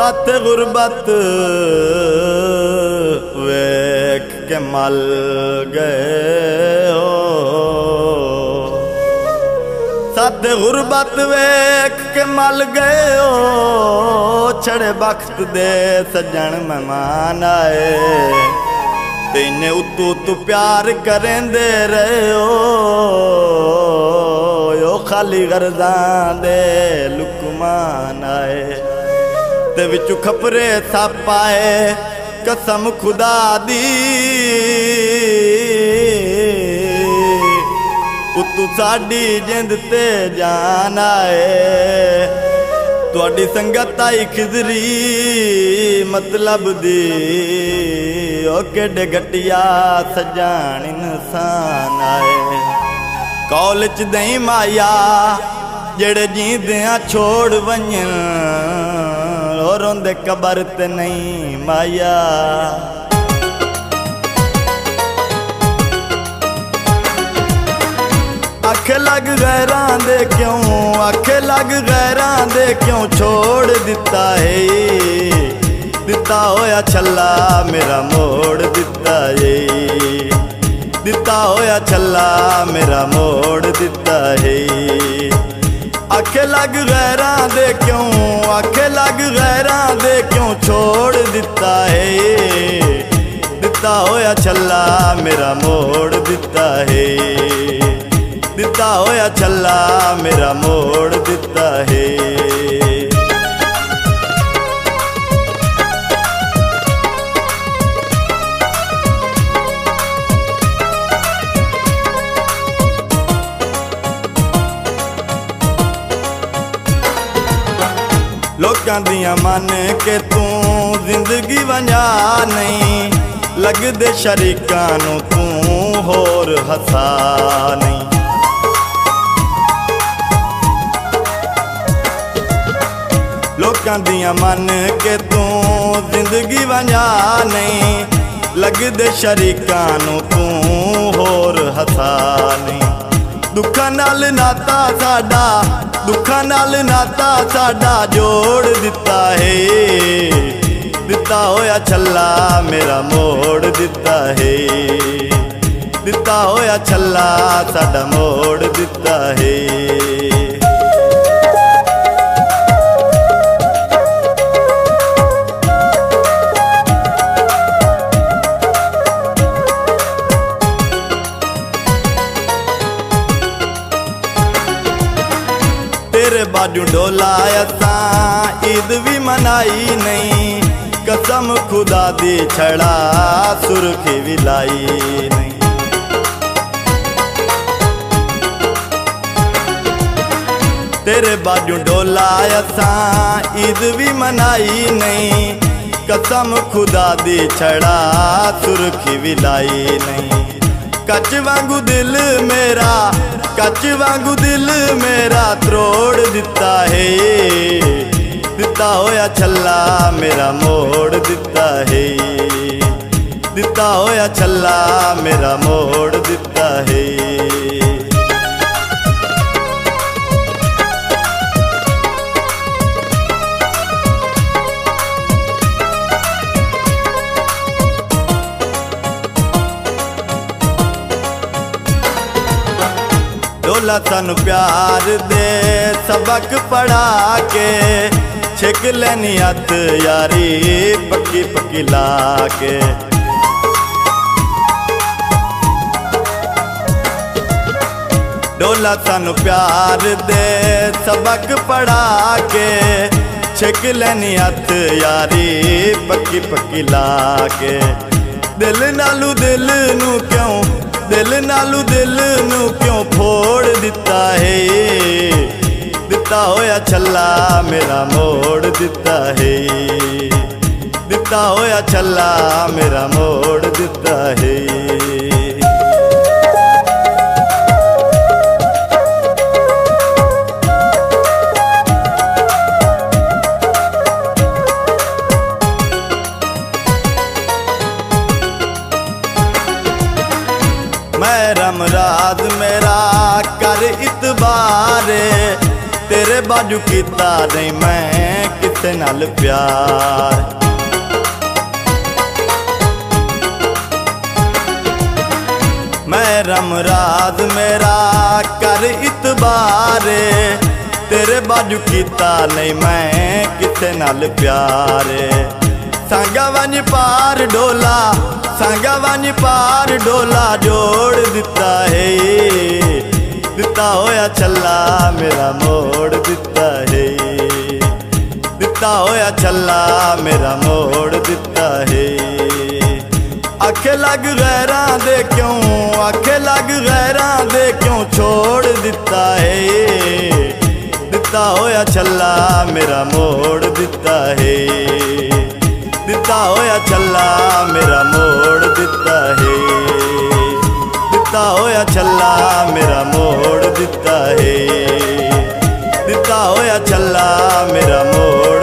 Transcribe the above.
सत गुरबत वेख के मल गए हो, सत गुरबत वेख के मल गए हो। छड़े बख्त दे सजन मेहमान आए, तेने उतू तू प्यार करेंदे रहे हो। यो खाली गर्दां दे लुकमान आए, ते विचू खपरे सप आए कसम खुदा दी। उतू साडी जिंद ते जान आए, तुहाडी संगत आई खिजरी मतलब दी। ओ केडे घटिया सजान इंसान आए, कॉलेज दई माया जेड़े जींदियां छोड़ वंजन, और रोंदे कबर ते नहीं माया। अख लग गैरां दे क्यों, अख लग गैरां दे क्यों छोड़ दिता है। दिता होया छल्ला मेरा मोड़ दिता है, दिता होया छल्ला मेरा मोड़ दिता है। अख लग गैरां दे क्यों, अख लग गैरां दे क्यों छोड़ दिता है। दिता होया छल्ला मेरा मोड़ दिता है, दिता होया छल्ला मेरा मोड़ दिता है। लोकां दियां मन के तू जिंदगी वंजा नहीं, लगदे शरीकां नूं तू होर हसा नहीं। लोकां दियां मन के तू जिंदगी वंजा नहीं, लगदे शरीकां नूं तू होर हसा नहीं। दुखां नाल नाता साडा, दुखां नाल नाता साडा जोड़ दिता है। दिता होया छल्ला मेरा मोड़ दिता है, दिता होया छल्ला साडा मोड़ दिता है। तेरे बाजू डोला असां ईद भी मनाई नहीं, कसम खुदा दी छड़ा सुर्खी भी लाई नहीं। तेरे बाजू डोला असां ईद भी मनाई नहीं, कसम खुदा दी छड़ा सुर्खी भी लाई नहीं। कच वांगू दिल मेरा, कच वांगू दिल मेरा त्रोड़ दिता है। दिता होया छल्ला मेरा मोड़ दिता है, दिता होया छल्ला मेरा मोड़ दिता है। डोला सानू प्यार दे सबक पढ़ा के, छिक लैनी हथ यारी पक्की पक्की ला के। डोला सानू प्यार दे सबक पढ़ा के, छिक लैनी हथ यारी पक्की पक्की ला के। दिल नालू दिल नू क्यों, दिल नालू दिल नू क्यों फोड़ दिता है। दिता होया छल्ला मेरा मोड़ दिता है, दिता होया छल्ला मेरा मोड़ दिता है। मैं रमराज मेरा कर इतबार, तेरे बाजू किता नहीं मैं किस किसे नाल प्यार। मैं रमराज मेरा कर इतबारे, तेरे बाजू कीता नहीं मैं किसे नाल प्यारे। सांगा वंज पार डोला, सांगा वंज पार डोला जोड़ दिता है, दिता होया छल्ला मेरा मोड़ दिता है, दिता होया छल्ला मेरा मोड़ दिता है। आखे लग गैरां दे क्यों, आखे लग गैरां दे क्यों छोड़ दिता है, दिता होया छल्ला मेरा मोड़ दिता है, दिता होया छल्ला मेरा मोड़ दिता है, दिता होया छल्ला मेरा मोड़ दिता है, दिता होया छल्ला मेरा मोड़